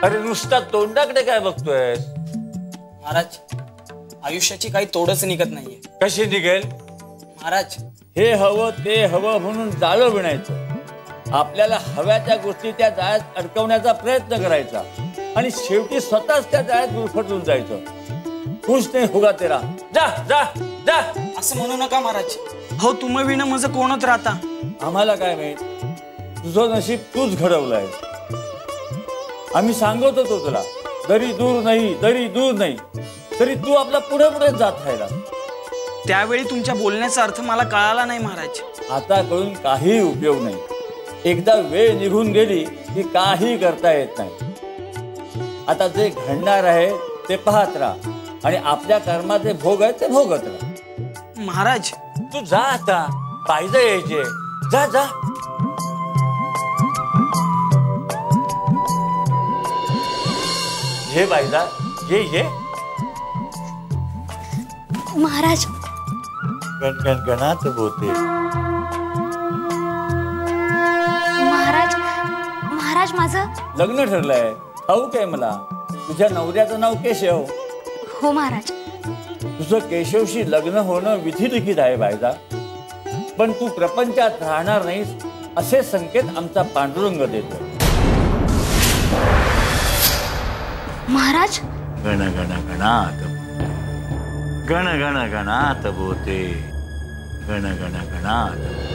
अरे नुसता तोंडाकडे काय बघतोयस? महाराज, आयुष्याची काही तोडच निघत नाहीये. कशी निघेल? महाराज, हे हवं ते हवं म्हणून जाळं विणायचं. आपल्याला हव्या त्या गोष्टी त्या जाळ्यात अडकवण्याचा प्रयत्न करायचा आणि शेवटी स्वतःच त्या जाळ्यात गुरफटून जायचं. खुश नाही होगा तेरा. जा जा जा. असं म्हणू नका महाराज. हो, तुम्ही विना माझं कोणच राहता. आम्हाला काय माहित? तुझं नशीब तूच घडवलंय. आम्ही सांगत होतो तुला, दरी दूर नाही, दरी दूर नाही, तरी तू आपला पुढे पुढे जात राहिला. त्यावेळी तुमच्या बोलण्याचा अर्थ मला कळाला नाही महाराज. आता कळून काही उपयोग नाही. एकदा वेळ निघून गेली की काही करता येत नाही. आता जे घडणार आहे ते पाहत राहा आणि आपल्या कर्माचे भोग आहेत ते भोगत राहा. महाराज, तू जा आता. पाहिजे यायचे. जा जा. ये बाईदा, ये. महाराज, गणगणात बोलते. महाराज माझं लग्न ठरलंय. ठाऊक आहे मला. तुझ्या नवऱ्याचं नाव केशव. हो महाराज. तुझं केशवशी लग्न होणं विधिलिखित आहे बायदा. पण तू प्रपंचात राहणार नाहीस असे संकेत आमचा पांडुरंग देतो. महाराज, गण गण गणात, गण गण गणात बोते, गण गण गणात.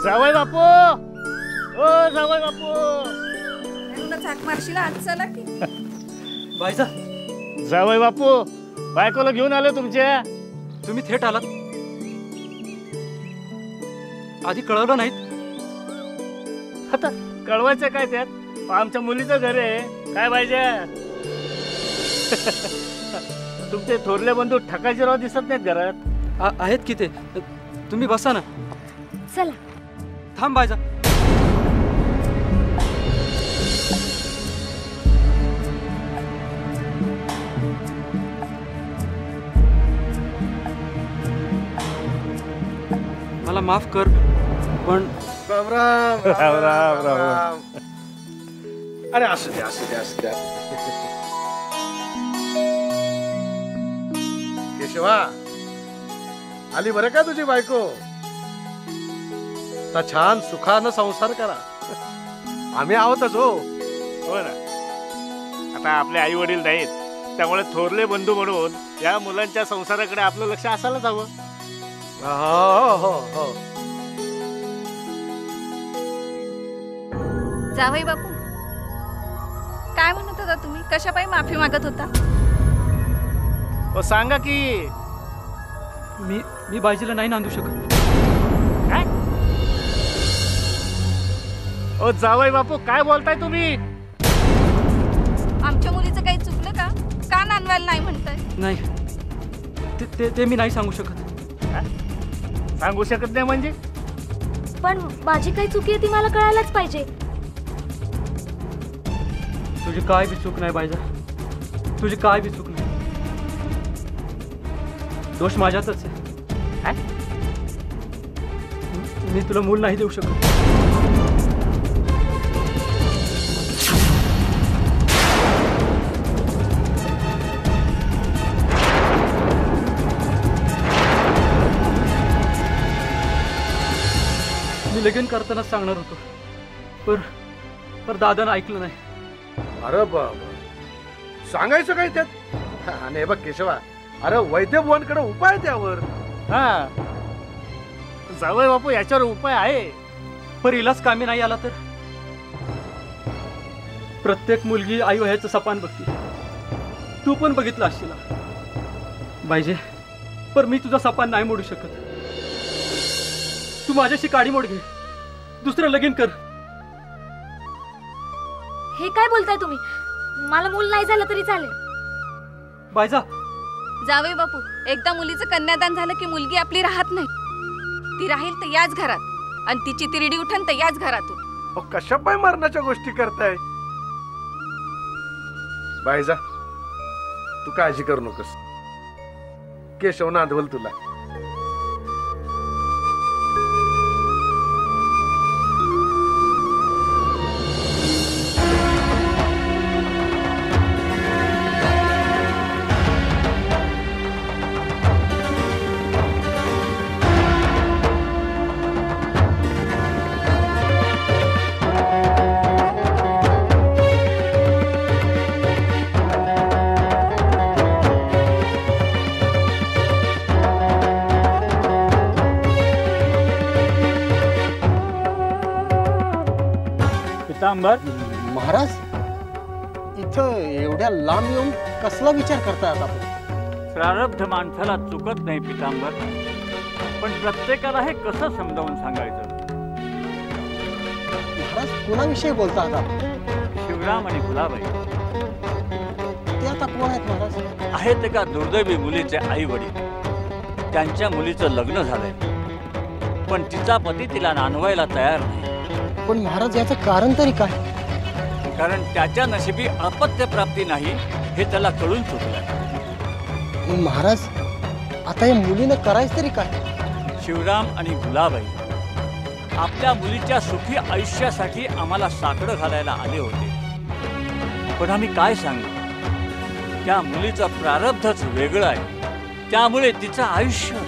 जावई बापू, ओ जावई बापू. झाक मारशील आज. चला की बायचा. जावई बापू, बायकोला घेऊन आलो तुमच्या. तुम्ही थेट आलात, आधी कळवलं नाहीत? आता कळवायचं काय त्यात? आमच्या मुलीचं घर आहे. काय पाहिजे? तुमचे थोरले बंधू ठकाजीराव दिसत नाहीत घरात? आहेत की ते. तुम्ही बसा ना. चला. थांब बायजा. मला माफ कर, पण राम राम राम राम राम. अरे असू द्या असू द्या असू द्या. केशवा, आली बरं का तुझी बायको? आता छान सुखानं संसार करा. आम्ही आहोतच. हो हो ना. आता आपले आई वडील नाहीत, त्यामुळे थोरले बंधू म्हणून या मुलांच्या संसाराकडे आपलं लक्ष असायलाच हवं. हो हो हो. जावई बापू, काय म्हणत होता तुम्ही? कशापायी माफी मागत होता? हो सांगा की. मी बायजीला नाही नांदू शकत. काय? ओ जावई बापू, काय बोलताय तुम्ही? आमच्या मुलीचं काही चुकलं का? का नांदवायला नाही म्हणताय? नाही, ते मी नाही सांगू शकत. सांगू शकत नाही म्हणजे? पण माझी काही चुकी आहे ती मला कळायलाच पाहिजे. तुझी काय बी चूक नाही बायजा. तुझी काय बी चूक नाही. दोष माझ्यातच आहे. मी तुला मूल नाही देऊ शकत. मी लगीन करतानाच सांगणार होतो, पर दादानं ऐकलं नाही. अरे बाबा, सांगायचं काय त्यात? आणि हे बघ केशवा, अरे वैद्यभुवनकडे उपाय त्यावर. हा, जावई बापू याच्यावर उपाय आहे. पर इलाज कामी नाही आला तर? प्रत्येक मुलगी आई वयाचं सपान बघते. तू पण बघितलं असशील पाहिजे, पर मी तुझा सपान नाही मोडू शकत. तू माझ्याशी काडी मोड घे. दुसरं लगीन कर. हे काय बोलताय तुम्ही? मला मूल नाही झालं तरी चालेल. बायजा, जावई बापू, एकदा मुलीचं कन्यादान झालं की मुलगी आपली राहत नाही. ती राहील तर याच घरात आणि तिची तिरडी उठन तर याच घरातून. कशा पाय मरणाच्या गोष्टी करताय? बायजा, तू काळजी करू नकोस. केशव नांदवल तुला. पितांबर, महाराज, इथं एवढ्या लांब येऊन कसला विचार करताय आपण? प्रारब्ध माणसाला चुकत नाही पितांबर, पण प्रत्येकाला हे कसं समजावून सांगायचं? महाराज, कोणाविषयी बोलता आपण? शिवराम आणि गुलाबाई ते आता कोण आहेत महाराज? आहेत एका दुर्दैवी मुलीचे आई वडील. त्यांच्या मुलीचं लग्न झालंय, पण तिचा पती तिला नांदवायला तयार नाही. पण महाराज, याचं कारण तरी काय? कारण त्याच्या नशिबी अपत्य प्राप्ती नाही हे त्याला कळून चुकलंय. महाराज, आता या मुलीनं करायचं तरी काय? शिवराम आणि गुलाबाई आपल्या मुलीच्या सुखी आयुष्यासाठी आम्हाला साकडं घालायला आले होते, पण आम्ही काय सांगू? त्या मुलीचं प्रारब्धच वेगळं आहे, त्यामुळे तिचं आयुष्य.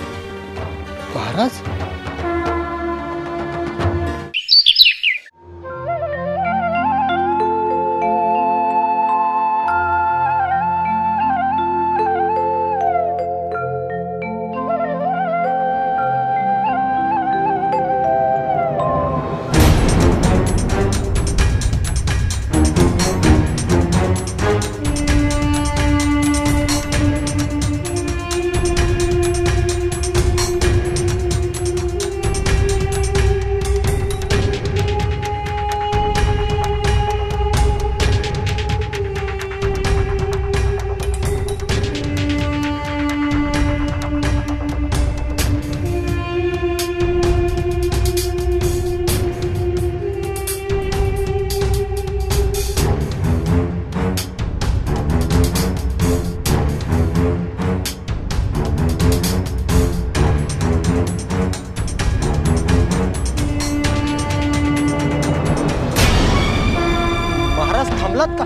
महाराज, थांबलात का?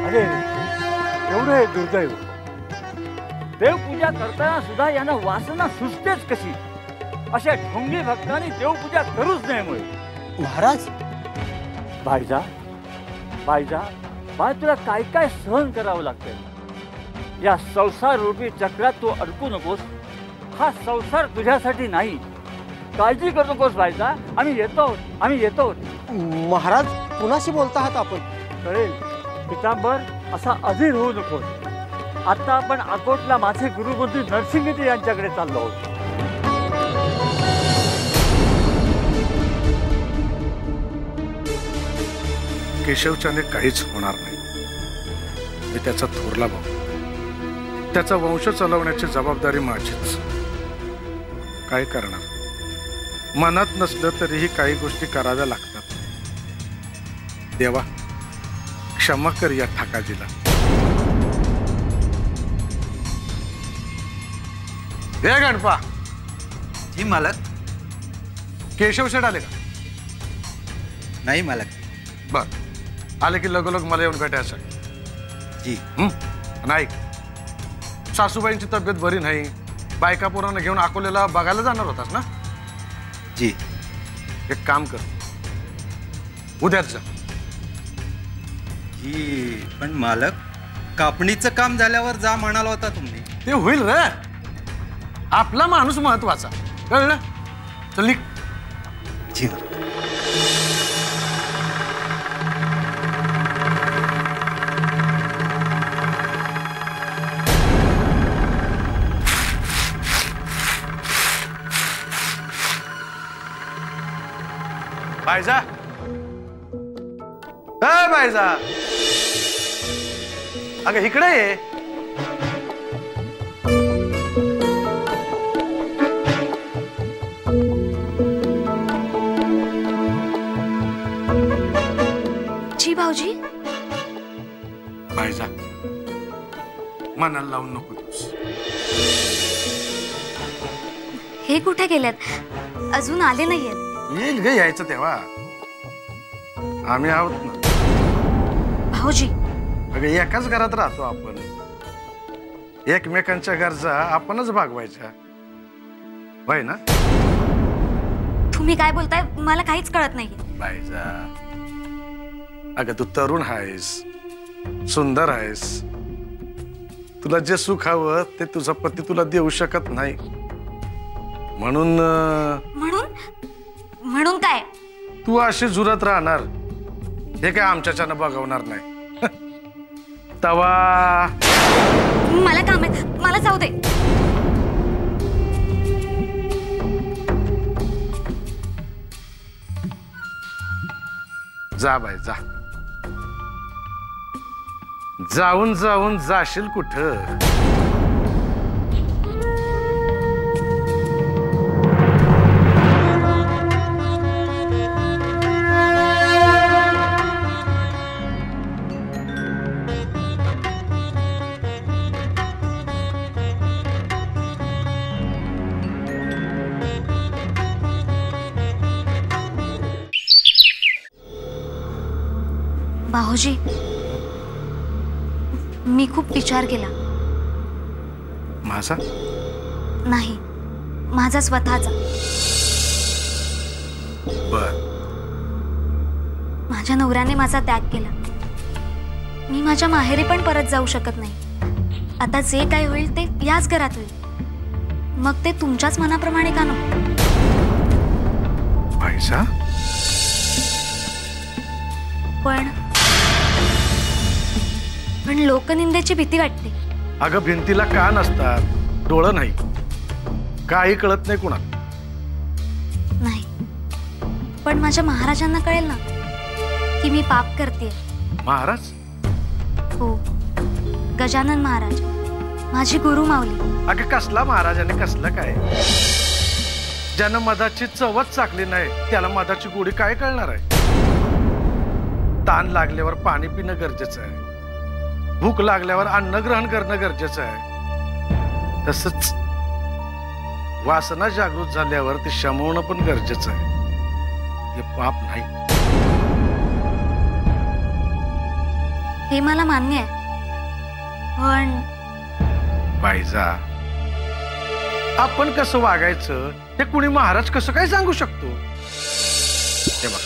अरे एवढं दुर्दैव. देवपूजा करताना सुद्धा यांना वासना सुचतेच कशी? अशा ढोंगी भक्तांनी देवपूजा करूच नये. मुळे महाराज, बायजा, बायजा, बाय, तुला काय काय सहन करावं लागतंय. या संसार रूपी चक्रात तू अडकू नकोस. हा संसार तुझ्यासाठी नाही. काळजी करू नकोस बायजा. आम्ही येतो, आम्ही येतो. महाराज, कुणाशी बोलता आहात आपण? कळेल पितांबर, असा अधीर होऊ नकोस. आता आपण अकोटला माझे गुरुबंधू नरसिंगजी यांच्याकडे चाललो आहोत. केशवच्याने काहीच होणार नाही. मी त्याचा थोरला भाऊ. त्याचा वंश चालवण्याची जबाबदारी माझीच. काय करणार? मनात नसलं तरीही काही गोष्टी कराव्या लागतात. देवा, क्षमा कर या ठाकाजीला. हे गणपा. जी मालक. केशव शेठ आले का? नाही मालक. बर, आले की लगोलग मला येऊन भेटायचं. जी. नाही, सासूबाईंची तब्येत बरी नाही. बायका पोरांना घेऊन अकोल्याला बघायला जाणार होतास ना? जी. एक काम कर, उद्याच जा. जी, पण मालक, कापणीचं काम झाल्यावर जा म्हणाला होता तुम्ही. ते होईल रे. आपला माणूस महत्वाचा, कळलं? चल निघ. जी. बायजा बायजा अगं इकडे ये. जी भाऊजी. बायजा मनाला लावून नको तूस. हे कुठे गेलेत? अजून आले नाहीयेत. येईल ग यायचं तेव्हा. आम्ही आहोत ना. भाऊजी अगं एकाच घरात राहतो आपण. एकमेकांच्या गरजा आपणच भागवायच्या होय ना. तुम्ही काय बोलताय मला काहीच कळत नाहीये. बायजा अगं तू तरुण आहेस, सुंदर आहेस. तुला जे सुख हवं ते तुझा पती तुला देऊ शकत नाही. म्हणून म्हणून म्हणून काय? तू अशी झुरत राहणार हे काय आमच्याच्यानं बघवणार नाही. तवा मला काम आहे, मला जाऊ दे. जा बाय जा. जाऊन जाऊन जाशील कुठं. भाऊजी मी खूप विचार केला. माझा नाही, माझा स्वतःचा. बर. माझ्या नवऱ्याने माझा त्याग केला. मी माझ्या माहेरी पण परत जाऊ शकत नाही. आता जे काय होईल ते याच घरात होईल. मग ते तुमच्याच मनाप्रमाणे का नको? पैसा पण लोकनिंदेची भीती वाटते. अगं भिंतीला कान असतात, डोळं नाही. काही कळत नाही कुणाला. नाही, पण माझ्या महाराजांना कळेल ना की मी पाप करते. महाराज? हो, गजानन महाराज, माझी गुरु माऊली. अगं कसला महाराज आणि कसलं काय? ज्यानं मधाची चवच चाकली नाही त्याला मधाची गोडी काय कळणार आहे? ताण लागल्यावर पाणी पिणं गरजेचं आहे. भूक लागल्यावर अन्न ग्रहण करणं गरजेचं आहे. तसंच वासना जागृत झाल्यावर ते शमवणं पण गरजेचं आहे. हे पाप नाही. हे मला मान्य आहे, पण बायजा आपण कसं वागायचं हे कुणी महाराज कसं काय सांगू शकतो? हे बघ,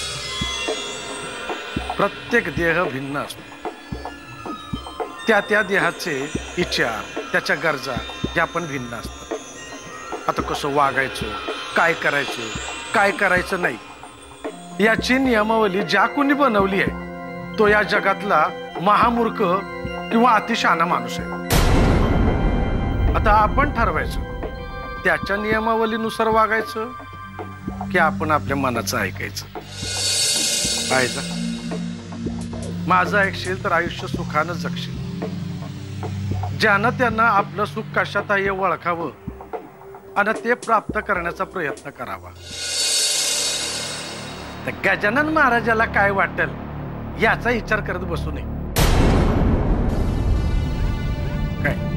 प्रत्येक देह भिन्न असतो. त्या त्या देहाचे विचार, त्याच्या गरजा या पण भिन्न असतात. आता कसं वागायचं, काय करायचं, काय करायचं नाही याची नियमावली ज्या कोणी बनवली आहे तो या जगातला महामूर्ख किंवा अतिशहाणा माणूस आहे. आता आपण ठरवायचं त्याच्या नियमावलीनुसार वागायचं की आपण आपल्या मनाचं ऐकायचं. पाहिजे माझं ऐकशील तर आयुष्य सुखानं जगशील. ज्यानं त्यांना आपलं सुख कशात आहे ओळखावं आणि ते प्राप्त करण्याचा प्रयत्न करावा. तर गजानन महाराजाला काय वाटेल याचा विचार करत बसू नये. काय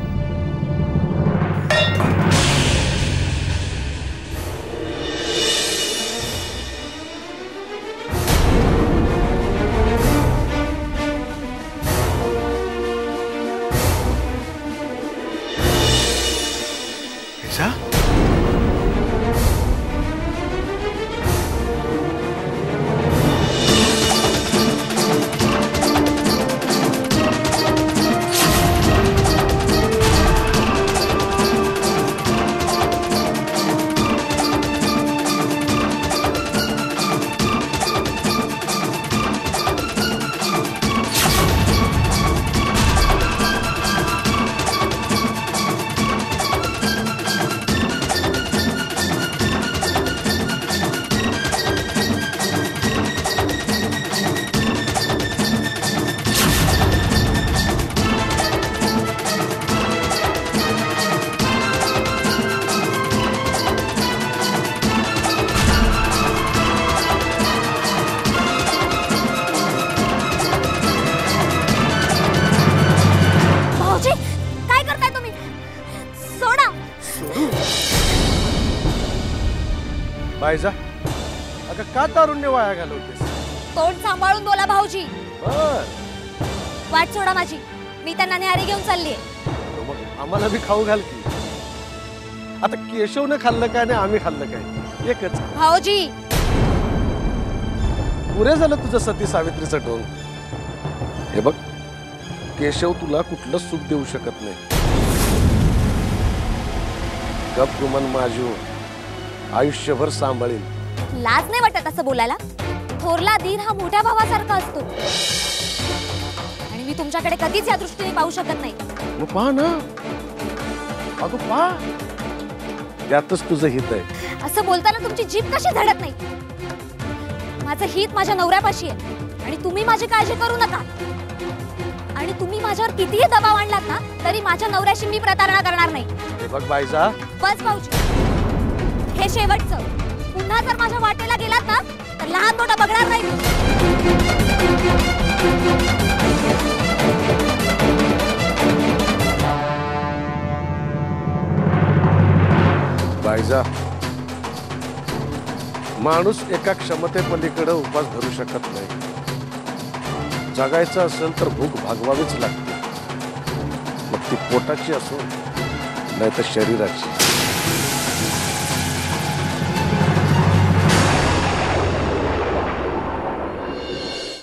बायजा अगं का तारुण्य वाया घालवतेस? तोंड सांभाळून बोला भाऊजी. बर वाट सोडा माझी, मी त्यांना न्यारी घेऊन चाललीये. मग आम्हाला बी खाऊ घाल की. आता केशवनं खाल्लं काय आणि आम्ही खाल्लं काय एकच. भाऊजी पुरे झालं तुझं सती सावित्रीचं टोंग. हे बघ केशव तुला कुठलं सुख देऊ शकत नाही. गप गुमान माझू आयुष्यभर सांभाळील. लाज नाही वाटत असं बोलायला? थोरला दीर हा मोठ्या भावासारखा असतो आणि मी तुमच्याकडे कधीच या दृष्टीने पाहू शकत नाही. मग पहा ना, अगं पहा, त्यातच तुझं हित आहे. असं बोलताना तुमची जीभ कशी धडत नाही? माझं हित माझ्या नवऱ्यापाशी आहे आणि तुम्ही माझी काळजी करू नका. आणि तुम्ही माझ्यावर कितीही दबाव आणलात ना तरी माझ्या नवऱ्याशी मी प्रतारणा करणार नाही. बघ बायजा, बस भाऊजी, हे शेवटचं. पुन्हा जर माझ्या वाटेला गेलात ना तर लहान मोठा बघणार नाही मी. बायजा, माणूस एका क्षमतेपलीकडे उपास धरू शकत नाही. जगायचं असेल तर भूक भागवावीच लागते, मग ती पोटाची असो नाही तर शरीराची.